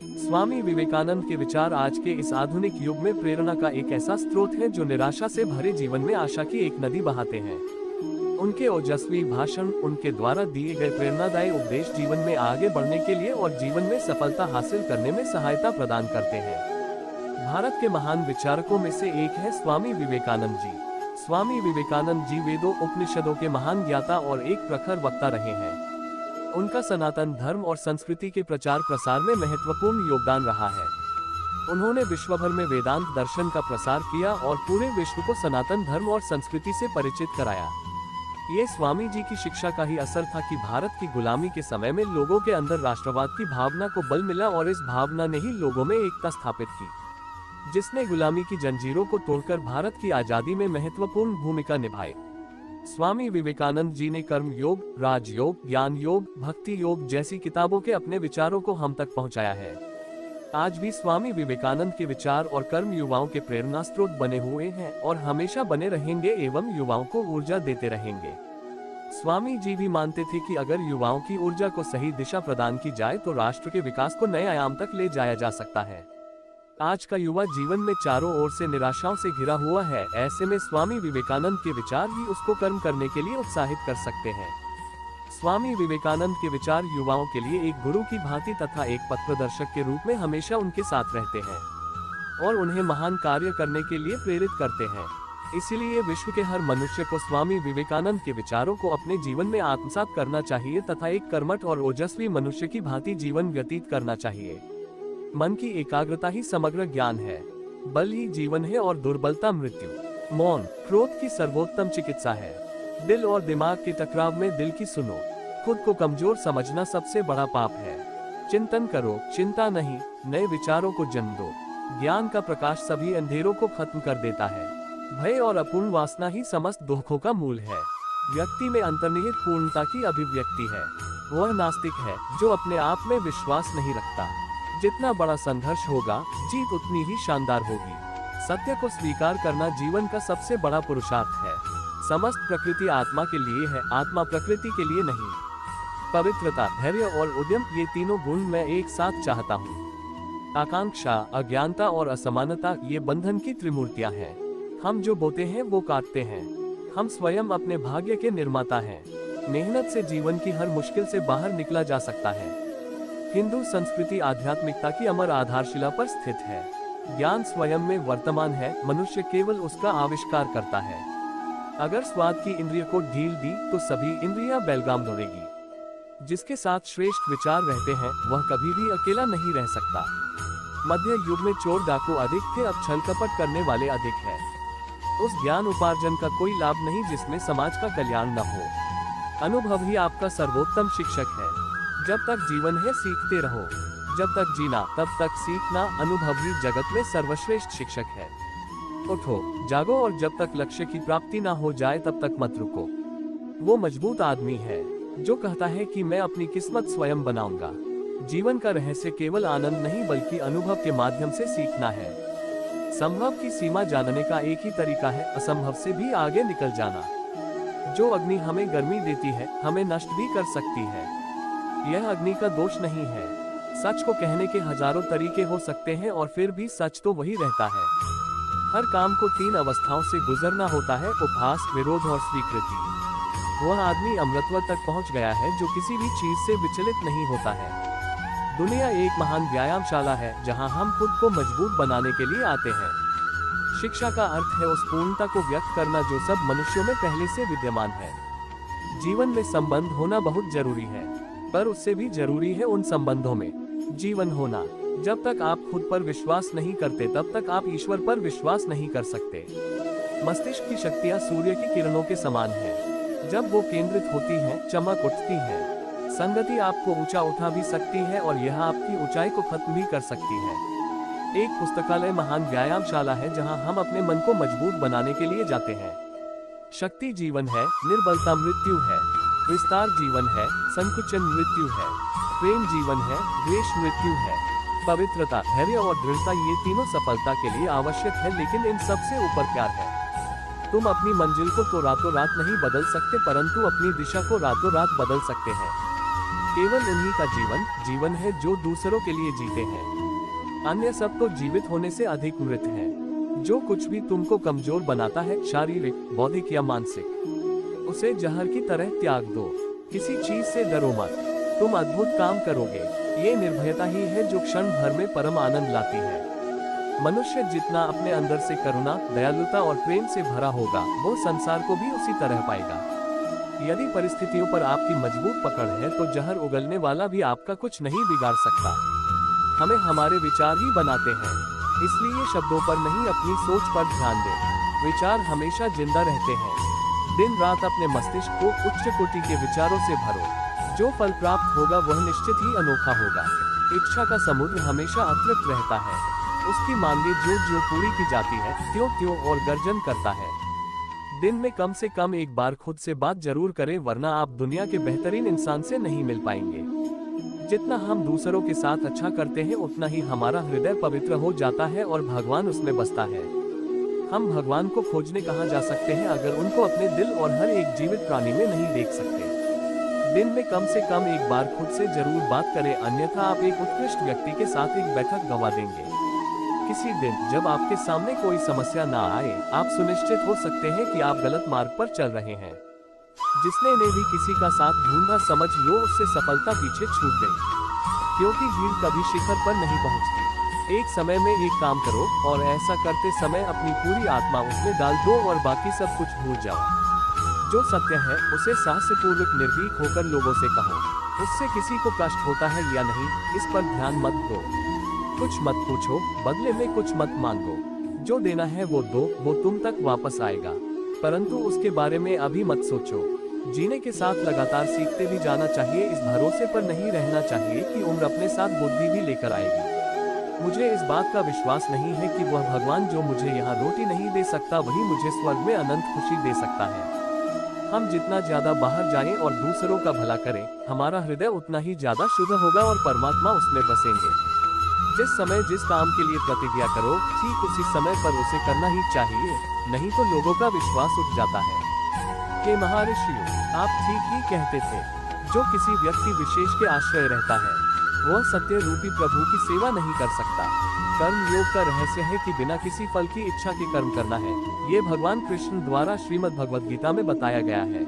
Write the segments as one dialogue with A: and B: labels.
A: स्वामी विवेकानंद के विचार आज के इस आधुनिक युग में प्रेरणा का एक ऐसा स्रोत है जो निराशा से भरे जीवन में आशा की एक नदी बहाते हैं। उनके ओजस्वी भाषण, उनके द्वारा दिए गए प्रेरणादायी उपदेश जीवन में आगे बढ़ने के लिए और जीवन में सफलता हासिल करने में सहायता प्रदान करते हैं। भारत के महान विचारकों में से एक है स्वामी विवेकानंद जी। स्वामी विवेकानंद जी वेदों, उपनिषदों के महान ज्ञाता और एक प्रखर वक्ता रहे हैं। उनका सनातन धर्म और संस्कृति के प्रचार प्रसार में महत्वपूर्ण योगदान रहा है। उन्होंने विश्व भर में वेदांत दर्शन का प्रसार किया और पूरे विश्व को सनातन धर्म और संस्कृति से परिचित कराया। ये स्वामी जी की शिक्षा का ही असर था कि भारत की गुलामी के समय में लोगों के अंदर राष्ट्रवाद की भावना को बल मिला और इस भावना ने ही लोगों में एकता स्थापित की, जिसने गुलामी की जंजीरों को तोड़कर भारत की आजादी में महत्वपूर्ण भूमिका निभाई। स्वामी विवेकानंद जी ने कर्म योग, राजयोग, ज्ञान योग, भक्ति योग जैसी किताबों के अपने विचारों को हम तक पहुंचाया है। आज भी स्वामी विवेकानंद के विचार और कर्म युवाओं के प्रेरणा स्रोत बने हुए हैं और हमेशा बने रहेंगे एवं युवाओं को ऊर्जा देते रहेंगे। स्वामी जी भी मानते थे कि अगर युवाओं की ऊर्जा को सही दिशा प्रदान की जाए तो राष्ट्र के विकास को नए आयाम तक ले जाया जा सकता है। आज का युवा जीवन में चारों ओर से निराशाओं से घिरा हुआ है। ऐसे में स्वामी विवेकानंद के विचार ही उसको कर्म करने के लिए उत्साहित कर सकते हैं। स्वामी विवेकानंद के विचार युवाओं के लिए एक गुरु की भांति तथा एक पथ प्रदर्शक के रूप में हमेशा उनके साथ रहते हैं और उन्हें महान कार्य करने के लिए प्रेरित करते हैं। इसीलिए विश्व के हर मनुष्य को स्वामी विवेकानंद के विचारों को अपने जीवन में आत्मसात करना चाहिए तथा एक कर्मठ और ओजस्वी मनुष्य की भांति जीवन व्यतीत करना चाहिए। मन की एकाग्रता ही समग्र ज्ञान है, बल ही जीवन है और दुर्बलता मृत्यु। मौन क्रोध की सर्वोत्तम चिकित्सा है। दिल और दिमाग के टकराव में दिल की सुनो। खुद को कमजोर समझना सबसे बड़ा पाप है। चिंतन करो, चिंता नहीं, नए विचारों को जन्म दो। ज्ञान का प्रकाश सभी अंधेरों को खत्म कर देता है। भय और अपूर्ण वासना ही समस्त दुखों का मूल है। व्यक्ति में अंतर्निहित पूर्णता की अभिव्यक्ति है। वह नास्तिक है जो अपने आप में विश्वास नहीं रखता। जितना बड़ा संघर्ष होगा, जीत उतनी ही शानदार होगी। सत्य को स्वीकार करना जीवन का सबसे बड़ा पुरुषार्थ है। समस्त प्रकृति आत्मा के लिए है, आत्मा प्रकृति के लिए नहीं। पवित्रता, धैर्य और उद्यम, ये तीनों गुण मैं एक साथ चाहता हूँ। आकांक्षा, अज्ञानता और असमानता, ये बंधन की त्रिमूर्तियाँ हैं। हम जो बोते हैं वो काटते हैं। हम स्वयं अपने भाग्य के निर्माता हैं। मेहनत से जीवन की हर मुश्किल से बाहर निकला जा सकता है। हिंदू संस्कृति आध्यात्मिकता की अमर आधारशिला पर स्थित है। ज्ञान स्वयं में वर्तमान है, मनुष्य केवल उसका आविष्कार करता है। अगर स्वाद की इंद्रिय को ढील दी तो सभी इंद्रियां बेलगाम दौड़ेगी। जिसके साथ श्रेष्ठ विचार रहते हैं वह कभी भी अकेला नहीं रह सकता। मध्य युग में चोर डाकू अधिक थे, अब छल कपट करने वाले अधिक है। उस ज्ञान उपार्जन का कोई लाभ नहीं जिसमें समाज का कल्याण न हो। अनुभव ही आपका सर्वोत्तम शिक्षक है। जब तक जीवन है सीखते रहो। जब तक जीना तब तक सीखना। अनुभव ही जगत में सर्वश्रेष्ठ शिक्षक है। उठो, जागो और जब तक लक्ष्य की प्राप्ति ना हो जाए तब तक मत रुको। वो मजबूत आदमी है जो कहता है कि मैं अपनी किस्मत स्वयं बनाऊंगा। जीवन का रहस्य केवल आनंद नहीं बल्कि अनुभव के माध्यम से सीखना है। संभव की सीमा जानने का एक ही तरीका है, असंभव से भी आगे निकल जाना। जो अग्नि हमें गर्मी देती है हमें नष्ट भी कर सकती है। यह अग्नि का दोष नहीं है। सच को कहने के हजारों तरीके हो सकते हैं और फिर भी सच तो वही रहता है। हर काम को 3 अवस्थाओं से गुजरना होता है, उपहास, विरोध और स्वीकृति। वह आदमी अमृतत्व तक पहुंच गया है जो किसी भी चीज से विचलित नहीं होता है। दुनिया एक महान व्यायामशाला है जहां हम खुद को मजबूत बनाने के लिए आते हैं। शिक्षा का अर्थ है उस पूर्णता को व्यक्त करना जो सब मनुष्यों में पहले से विद्यमान है। जीवन में संबंध होना बहुत जरूरी है, पर उससे भी जरूरी है उन संबंधों में जीवन होना। जब तक आप खुद पर विश्वास नहीं करते तब तक आप ईश्वर पर विश्वास नहीं कर सकते। मस्तिष्क की शक्तियां सूर्य की किरणों के समान है। जब वो केंद्रित होती हैं, चमक उठती है। संगति आपको ऊंचा उठा भी सकती है और यह आपकी ऊंचाई को खत्म भी कर सकती है। एक पुस्तकालय महान व्यायामशाला है जहां हम अपने मन को मजबूत बनाने के लिए जाते हैं। शक्ति जीवन है, निर्बलता मृत्यु है। विस्तार जीवन है, संकुचन मृत्यु है। प्रेम जीवन है, द्वेष मृत्यु है। पवित्रता, धैर्य और दृढ़ता, ये तीनों सफलता के लिए आवश्यक है, लेकिन इन सबसे ऊपर प्यार है। तुम अपनी मंजिल को तो रातों रात नहीं बदल सकते, परंतु अपनी दिशा को रातों रात बदल सकते हैं। केवल उन्हीं का जीवन है जो दूसरों के लिए जीते हैं। अन्य सब तो जीवित होने से अधिक मृत हैं। जो कुछ भी तुमको कमजोर बनाता है, शारीरिक, बौद्धिक या मानसिक, उसे जहर की तरह त्याग दो। किसी चीज से डरो मत, तुम अद्भुत काम करोगे। ये निर्भयता ही है जो क्षण भर में परम आनंद लाती है। मनुष्य जितना अपने अंदर से करुणा, दयालुता और प्रेम से भरा होगा, वो संसार को भी उसी तरह पाएगा। यदि परिस्थितियों पर आपकी मजबूत पकड़ है तो जहर उगलने वाला भी आपका कुछ नहीं बिगाड़ सकता। हमें हमारे विचार ही बनाते हैं, इसलिए शब्दों पर नहीं अपनी सोच पर ध्यान दें। विचार हमेशा जिंदा रहते हैं। दिन रात अपने मस्तिष्क को उच्च कोटि के विचारों से भरो। जो फल प्राप्त होगा वह निश्चित ही अनोखा होगा। इच्छा का समुद्र हमेशा अतृप्त रहता है। उसकी मांगे जो पूरी की जाती है, त्यों और गर्जन करता है। दिन में कम से कम एक बार खुद से बात जरूर करें, वरना आप दुनिया के बेहतरीन इंसान से नहीं मिल पाएंगे। जितना हम दूसरों के साथ अच्छा करते हैं, उतना ही हमारा हृदय पवित्र हो जाता है और भगवान उसमें बसता है। हम भगवान को खोजने कहाँ जा सकते हैं अगर उनको अपने दिल और हर एक जीवित प्राणी में नहीं देख सकते। दिन में कम से कम एक बार खुद से जरूर बात करें, अन्यथा आप एक उत्कृष्ट व्यक्ति के साथ एक बैठक गंवा देंगे। किसी दिन जब आपके सामने कोई समस्या ना आए, आप सुनिश्चित हो सकते हैं कि आप गलत मार्ग पर चल रहे हैं। जिसने ने भी किसी का साथ ढूंढा, समझ लो उससे सफलता पीछे छूट गई, क्योंकि भीड़ कभी शिखर पर नहीं पहुंचती। एक समय में एक काम करो और ऐसा करते समय अपनी पूरी आत्मा उसमें डाल दो और बाकी सब कुछ भूल जाओ। जो सत्य है उसे साहसपूर्वक निर्भीक होकर लोगों से कहो। उससे किसी को कष्ट होता है या नहीं, इस पर ध्यान मत दो। कुछ मत पूछो, बदले में कुछ मत मांगो। जो देना है वो दो, वो तुम तक वापस आएगा, परंतु उसके बारे में अभी मत सोचो। जीने के साथ लगातार सीखते भी जाना चाहिए। इस भरोसे पर नहीं रहना चाहिए कि उम्र अपने साथ बुद्धि भी लेकर आएगी। मुझे इस बात का विश्वास नहीं है कि वह भगवान जो मुझे यहाँ रोटी नहीं दे सकता, वही मुझे स्वर्ग में अनंत खुशी दे सकता है। हम जितना ज्यादा बाहर जाएं और दूसरों का भला करें, हमारा हृदय उतना ही ज्यादा शुद्ध होगा और परमात्मा उसमें बसेंगे। जिस समय जिस काम के लिए प्रतिज्ञा करो, ठीक उसी समय पर उसे करना ही चाहिए, नहीं तो लोगों का विश्वास उठ जाता है। हे महर्षियों, आप ठीक ही कहते थे। जो किसी व्यक्ति विशेष के आश्रय रहता है, वह सत्य रूपी प्रभु की सेवा नहीं कर सकता। कर्म योग का रहस्य है कि बिना किसी फल की इच्छा के कर्म करना है। ये भगवान कृष्ण द्वारा श्रीमद् भगवद गीता में बताया गया है।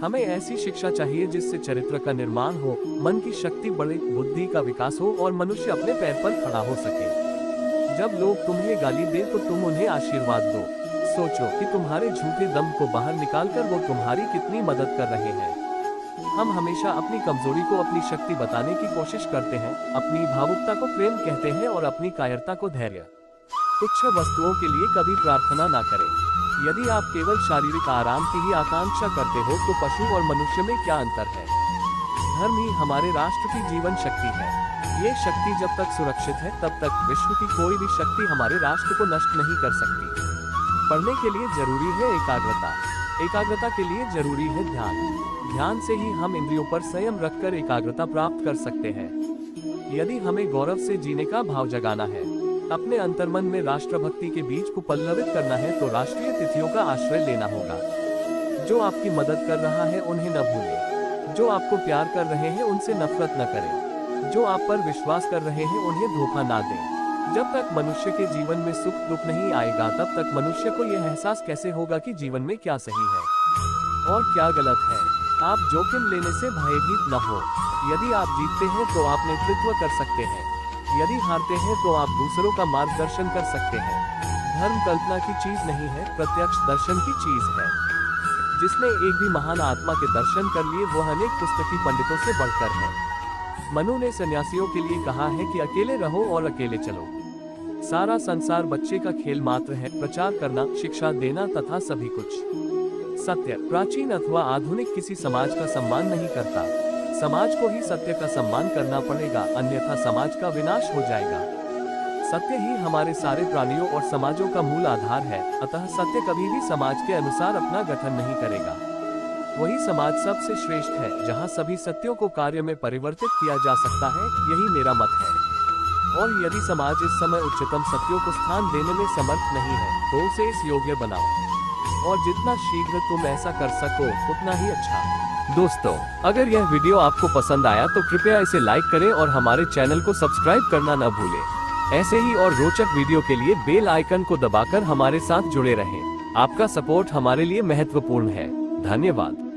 A: हमें ऐसी शिक्षा चाहिए जिससे चरित्र का निर्माण हो, मन की शक्ति बढ़े, बुद्धि का विकास हो और मनुष्य अपने पैर पर खड़ा हो सके। जब लोग तुम्हें गाली दे तो तुम उन्हें आशीर्वाद दो। सोचो कि तुम्हारे झूठे दम को बाहर निकालकर वो तुम्हारी कितनी मदद कर रहे हैं। हम हमेशा अपनी कमजोरी को अपनी शक्ति बताने की कोशिश करते हैं, अपनी भावुकता को प्रेम कहते हैं और अपनी कायरता को धैर्य। तुच्छ वस्तुओं के लिए कभी प्रार्थना ना करें। यदि आप केवल शारीरिक आराम की ही आकांक्षा करते हो तो पशु और मनुष्य में क्या अंतर है। धर्म ही हमारे राष्ट्र की जीवन शक्ति है। ये शक्ति जब तक सुरक्षित है तब तक विश्व की कोई भी शक्ति हमारे राष्ट्र को नष्ट नहीं कर सकती। पढ़ने के लिए जरूरी है एकाग्रता, एकाग्रता के लिए जरूरी है ध्यान। ध्यान से ही हम इंद्रियों पर संयम रखकर एकाग्रता प्राप्त कर सकते हैं। यदि हमें गौरव से जीने का भाव जगाना है, अपने अंतर्मन में राष्ट्रभक्ति के बीज को पल्लवित करना है, तो राष्ट्रीय तिथियों का आश्रय लेना होगा। जो आपकी मदद कर रहा है उन्हें न भूलें। जो आपको प्यार कर रहे हैं उनसे नफरत न करें। जो आप पर विश्वास कर रहे हैं उन्हें धोखा ना दें। जब तक मनुष्य के जीवन में सुख दुख नहीं आएगा, तब तक मनुष्य को यह एहसास कैसे होगा कि जीवन में क्या सही है और क्या गलत है। आप जोखिम लेने से भयभीत न हो। यदि आप जीतते हैं तो आप नेतृत्व कर सकते हैं, यदि हारते हैं तो आप दूसरों का मार्गदर्शन कर सकते हैं। धर्म कल्पना की चीज नहीं है, प्रत्यक्ष दर्शन की चीज है। जिसने एक भी महान आत्मा के दर्शन कर लिए वह अनेक पुस्तकी पंडितों से बढ़कर है। मनु ने सन्यासियों के लिए कहा है कि अकेले रहो और अकेले चलो। सारा संसार बच्चे का खेल मात्र है, प्रचार करना, शिक्षा देना तथा सभी कुछ। सत्य प्राचीन अथवा आधुनिक किसी समाज का सम्मान नहीं करता। समाज को ही सत्य का सम्मान करना पड़ेगा, अन्यथा समाज का विनाश हो जाएगा। सत्य ही हमारे सारे प्राणियों और समाजों का मूल आधार है, अतः सत्य कभी भी समाज के अनुसार अपना गठन नहीं करेगा। वही समाज सबसे श्रेष्ठ है जहाँ सभी सत्यों को कार्य में परिवर्तित किया जा सकता है, यही मेरा मत है। और यदि समाज इस समय उच्चतम सत्यों को स्थान देने में समर्थ नहीं है तो उसे इस योग्य बनाओ, और जितना शीघ्र तुम ऐसा कर सको उतना ही अच्छा। दोस्तों, अगर यह वीडियो आपको पसंद आया तो कृपया इसे लाइक करें और हमारे चैनल को सब्सक्राइब करना न भूलें। ऐसे ही और रोचक वीडियो के लिए बेल आइकन को दबाकर हमारे साथ जुड़े रहें। आपका सपोर्ट हमारे लिए महत्वपूर्ण है। धन्यवाद।